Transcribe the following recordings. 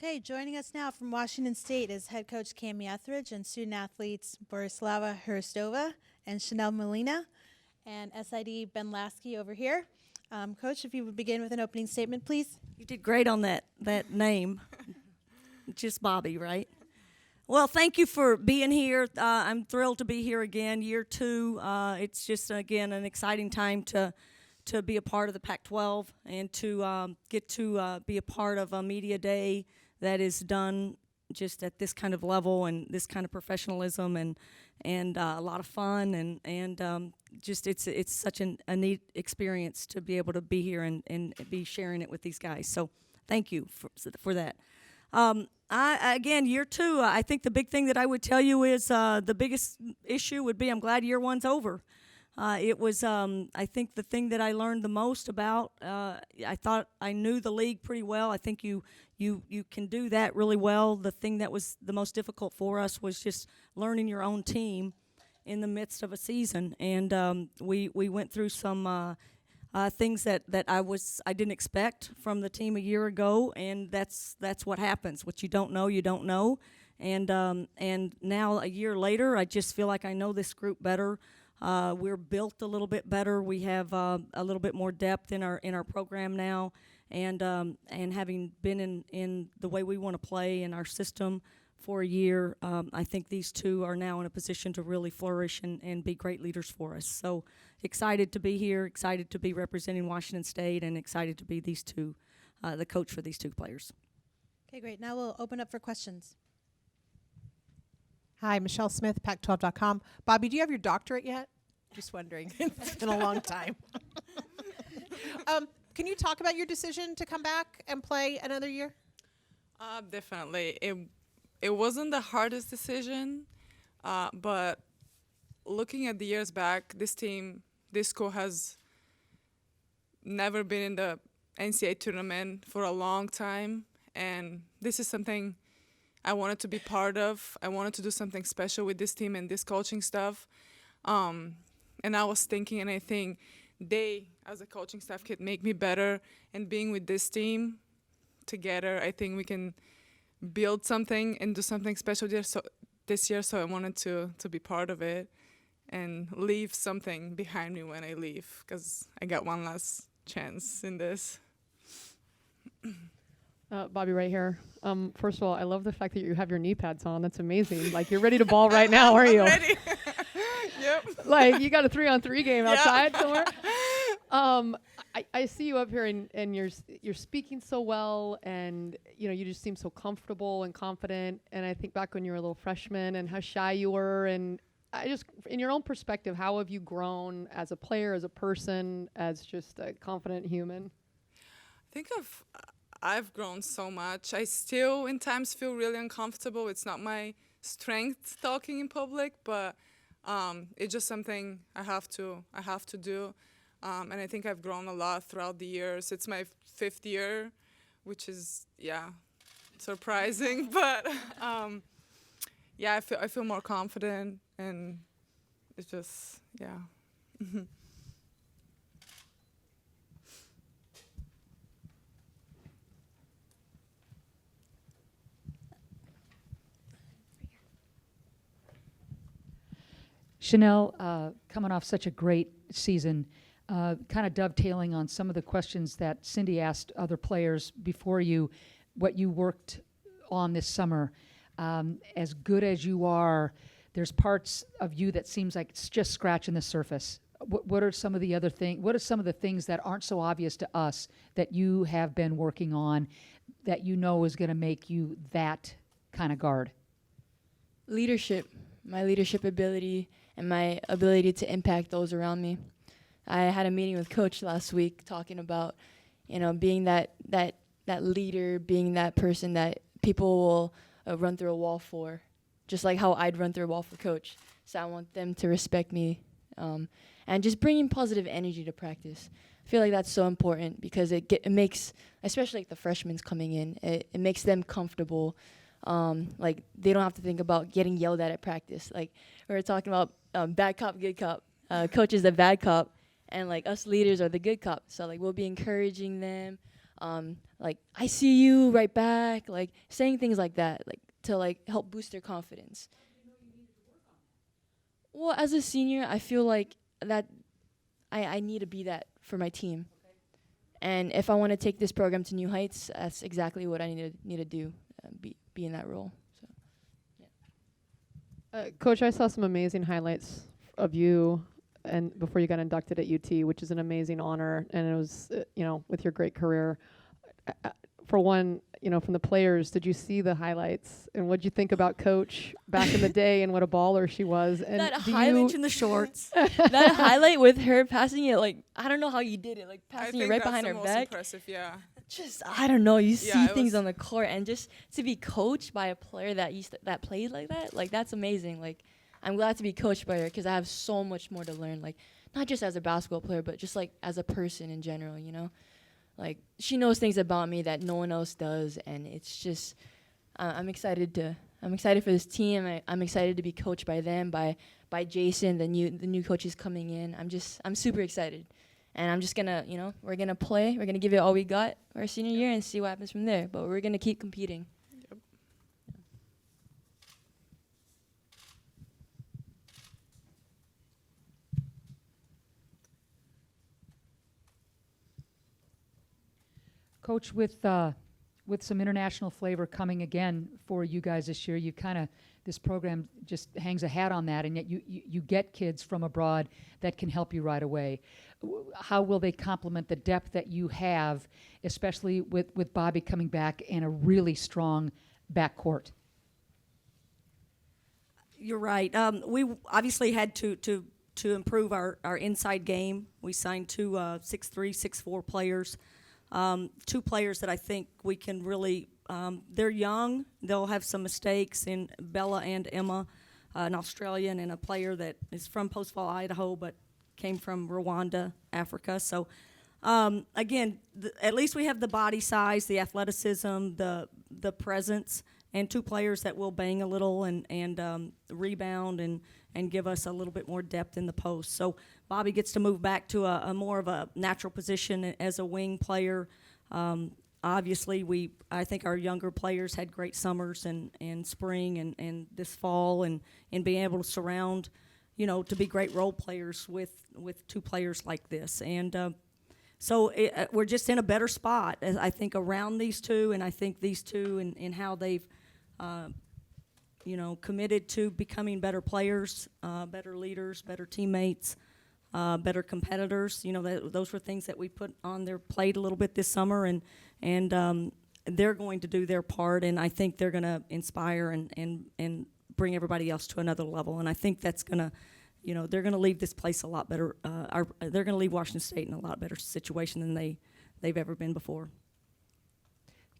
Okay, joining us now from Washington State is head coach Cami Ethridge and student athletes Borislava Hristova and Chanelle Molina and SID Ben Lasky over here. Coach, if you would begin with an opening statement, please. You did great on that name. Just Bobbi, right? Well, thank you for being here. I'm thrilled to be here again, year 2. It's just, again, an exciting time to be a part of the Pac-12 and to get to be a part of a media day that is done just at this kind of level and this kind of professionalism and a lot of fun and just it's such a neat experience to be able to be here and be sharing it with these guys. So thank you for that. Again, year 2, I think the big thing that I would tell you is the biggest issue would be I'm glad year 1's over. It was, I think, the thing that I learned the most about. I thought I knew the league pretty well. I think you can do that really well. The thing that was the most difficult for us was just learning your own team in the midst of a season. And we went through some things that I didn't expect from the team a year ago, and that's what happens. What you don't know, you don't know. And now a year later, I just feel like I know this group better. We're built a little bit better. We have a little bit more depth in our program now, and having been in the way we want to play in our system for a year, I think these two are now in a position to really flourish and be great leaders for us. So excited to be here, excited to be representing Washington State, and excited to be these two, the coach for these two players. Okay, great. Now we'll open up for questions. Hi, Michelle Smith, Pac12.com. Bobbi, do you have your doctorate yet? Just wondering. It's been a long time. Can you talk about your decision to come back and play another year? Definitely. It wasn't the hardest decision, but looking at the years back, this school has never been in the NCAA tournament for a long time, and this is something I wanted to be part of. I wanted to do something special with this team and this coaching staff. And I was thinking, and I think they, as a coaching staff, could make me better. And being with this team together, I think we can build something and do something special this year. So I wanted to be part of it and leave something behind me when I leave, because I got one last chance in this. Bobbi, right here. First of all, I love the fact that you have your knee pads on. That's amazing. Like, you're ready to ball right now, are you? I'm ready. Yep. Like, you got a 3-on-3 game outside somewhere. I see you up here and you're speaking so well, and you just seem so comfortable and confident. And I think back when you were a little freshman and how shy you were, and in your own perspective, how have you grown as a player, as a person, as just a confident human? I think I've grown so much. I still, in times, feel really uncomfortable. It's not my strength talking in public, but it's just something I have to do. And I think I've grown a lot throughout the years. It's my 5th year, which is, surprising. But, I feel more confident, and it's just, Chanelle, coming off such a great season, kind of dovetailing on some of the questions that Cindy asked other players before you, what you worked on this summer. As good as you are, there's parts of you that seems like it's just scratching the surface. What are some of the other things? What are some of the things that aren't so obvious to us that you have been working on that you know is going to make you that kind of guard? Leadership, my leadership ability, and my ability to impact those around me. I had a meeting with Coach last week talking about, being that leader, being that person that people will run through a wall for, just like how I'd run through a wall for Coach. So I want them to respect me, and just bringing positive energy to practice. I feel like that's so important because it makes, especially like the freshmen coming in, it makes them comfortable. Like they don't have to think about getting yelled at practice. Like we were talking about bad cop, good cop. Coach is the bad cop, and like us leaders are the good cop. So like we'll be encouraging them, like I see you right back, like saying things like that, like to like help boost their confidence. Well, as a senior, I feel like that I need to be that for my team. And if I want to take this program to new heights, that's exactly what I need to do, be in that role. So, yeah. Coach, I saw some amazing highlights of you and before you got inducted at UT, which is an amazing honor, and it was, with your great career. For one, from the players, did you see the highlights, and what did you think about Coach back in the day and what a baller she was? And That highlight in the shorts. That highlight with her passing it, like I don't know how you did it, like passing it right behind her back. Impressive, yeah. Just I don't know, you Yeah, see it things was on the court, and just to be coached by a player that played like that, like that's amazing. Like I'm glad to be coached by her because I have so much more to learn, like not just as a basketball player, but just like as a person in general, Like she knows things about me that no one else does, and it's just I'm excited for this team. I'm excited to be coached by them, by Jason, the new coaches coming in. I'm super excited, and I'm just gonna we're gonna play. We're gonna give it all we got our senior year and see what happens from there. But we're gonna keep competing. Coach, with some international flavor coming again for you guys this year, this program just hangs a hat on that, and yet you get kids from abroad that can help you right away. How will they complement the depth that you have, especially with Bobbi coming back and a really strong backcourt? You're right. We obviously had to improve our inside game. We signed two 6'3", 6'4" players. Two players that I think we can really, they're young, they'll have some mistakes in Bella and Emma, an Australian and a player that is from Postville, Idaho, but came from Rwanda, Africa. So, again, at least we have the body size, the athleticism, the presence, and two players that will bang a little and rebound and give us a little bit more depth in the post. So Bobbi gets to move back to a more of a natural position as a wing player. Obviously, I think our younger players had great summers and spring and this fall and being able to surround, to be great role players with two players like this. And so we're just in a better spot, I think, around these two, and I think these two and how they've committed to becoming better players, better leaders, better teammates, better competitors. Those were things that we put on their plate a little bit this summer, and they're going to do their part, and I think they're going to inspire and bring everybody else to another level. And I think that's going to, they're going to leave this place a lot better. They're going to leave Washington State in a lot better situation than they've ever been before.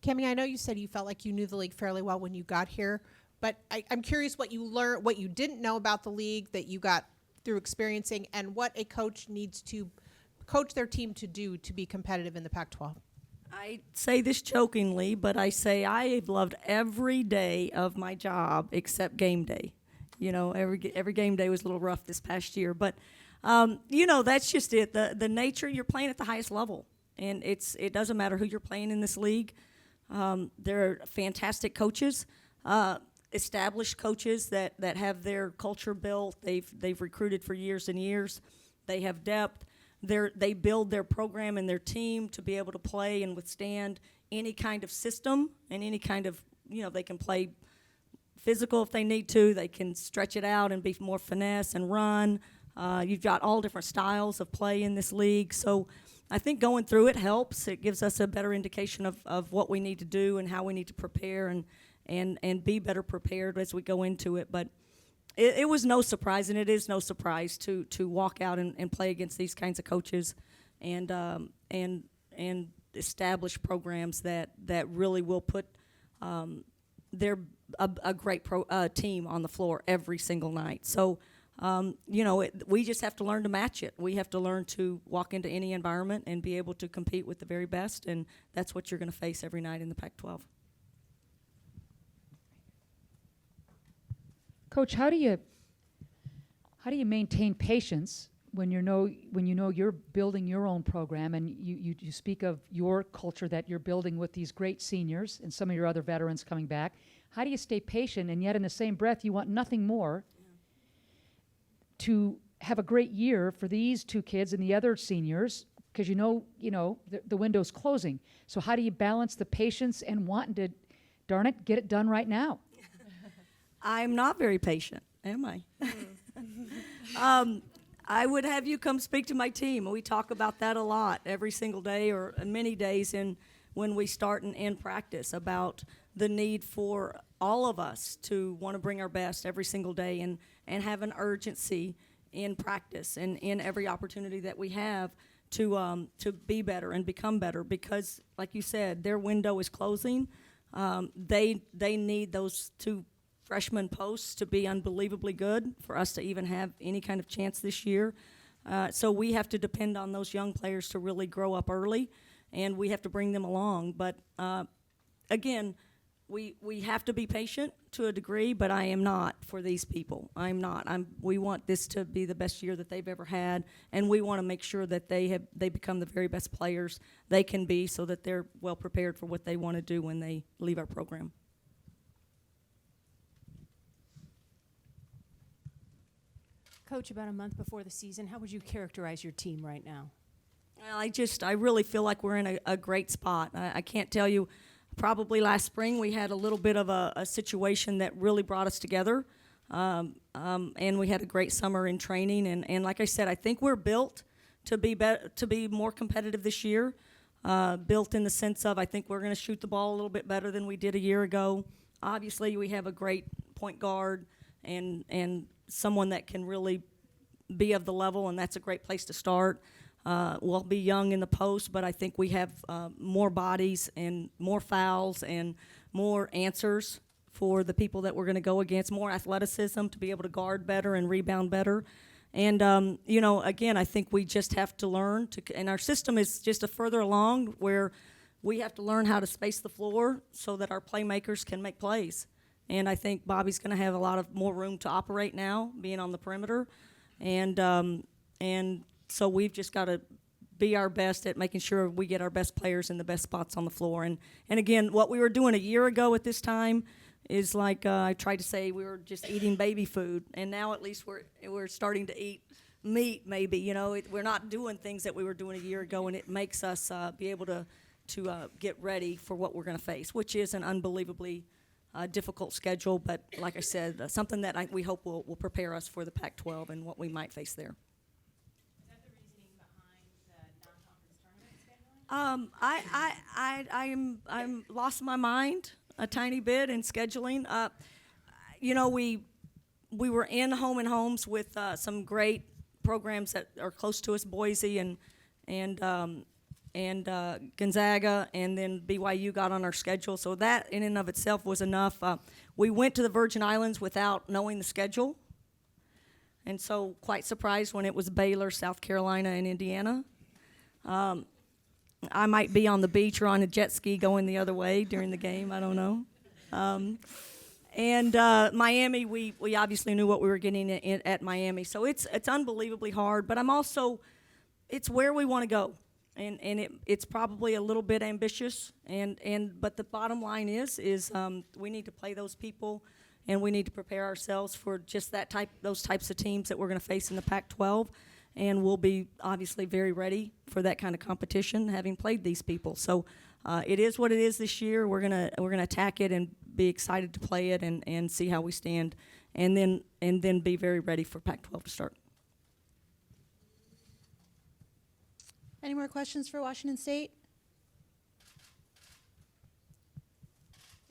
Cami, I know you said you felt like you knew the league fairly well when you got here, but I'm curious what you learned, what you didn't know about the league that you got through experiencing, and what a coach needs to coach their team to do to be competitive in the Pac-12. I say this jokingly, but I say I've loved every day of my job except game day. Every game day was a little rough this past year, but that's just it. The nature, you're playing at the highest level, and it doesn't matter who you're playing in this league. They're fantastic coaches, established coaches that have their culture built. They've recruited for years and years. They have depth. They build their program and their team to be able to play and withstand any kind of system and any kind of, they can play physical if they need to. They can stretch it out and be more finesse and run. You've got all different styles of play in this league. So I think going through it helps. It gives us a better indication of what we need to do and how we need to prepare and be better prepared as we go into it. But it was no surprise, and it is no surprise to walk out and play against these kinds of coaches, and establish programs that really will put a great team on the floor every single night. So, we just have to learn to match it. We have to learn to walk into any environment and be able to compete with the very best, and that's what you're going to face every night in the Pac-12. Coach, how do you maintain patience when you know you're building your own program, and you speak of your culture that you're building with these great seniors and some of your other veterans coming back? How do you stay patient, and yet in the same breath you want nothing more to have a great year for these two kids and the other seniors, because the window's closing. So how do you balance the patience and wanting to, darn it, get it done right now? I'm not very patient, am I? I would have you come speak to my team. We talk about that a lot every single day, or many days when we start and end practice, about the need for all of us to want to bring our best every single day and have an urgency in practice and in every opportunity that we have to be better and become better, because, like you said, their window is closing. They need those two freshman posts to be unbelievably good for us to even have any kind of chance this year. So we have to depend on those young players to really grow up early, and we have to bring them along. But again, we have to be patient to a degree, but I am not for these people. I'm not. We want this to be the best year that they've ever had, and we want to make sure that they become the very best players they can be, so that they're well prepared for what they want to do when they leave our program. Coach, about a month before the season, how would you characterize your team right now? Well, I really feel like we're in a great spot. I can't tell you. Probably last spring we had a little bit of a situation that really brought us together, and we had a great summer in training. And like I said, I think we're built to be more competitive this year. Built in the sense of, I think we're going to shoot the ball a little bit better than we did a year ago. Obviously, we have a great point guard and someone that can really be of the level, and that's a great place to start. We'll be young in the post, but I think we have more bodies and more fouls and more answers for the people that we're going to go against, more athleticism to be able to guard better and rebound better. And, again, I think we just have to learn and our system is just a further along where we have to learn how to space the floor so that our playmakers can make plays. And I think Bobby's going to have a lot of more room to operate now, being on the perimeter. And so we've just got to be our best at making sure we get our best players in the best spots on the floor. And again, what we were doing a year ago at this time is like I tried to say, we were just eating baby food. And now at least we're starting to eat meat, maybe. We're not doing things that we were doing a year ago, and it makes us be able to get ready for what we're going to face, which is an unbelievably difficult schedule. But like I said, something that we hope will prepare us for the Pac-12 and what we might face there. I'm lost my mind a tiny bit in scheduling. We were in home and homes with some great programs that are close to us, Boise and Gonzaga, and then BYU got on our schedule. So that in and of itself was enough. We went to the Virgin Islands without knowing the schedule, and so quite surprised when it was Baylor, South Carolina, and Indiana. I might be on the beach or on a jet ski going the other way during the game. I don't know. And Miami, we obviously knew what we were getting at Miami. So it's unbelievably hard. But it's where we want to go. And it's probably a little bit ambitious. But the bottom line is we need to play those people, and we need to prepare ourselves for just those types of teams that we're going to face in the Pac-12. And we'll be obviously very ready for that kind of competition, having played these people. So it is what it is this year. We're gonna attack it and be excited to play it and see how we stand, and then be very ready for Pac-12 to start. Any more questions for Washington State?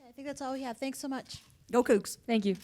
I think that's all we have. Thanks so much. Go Cougs. Thank you.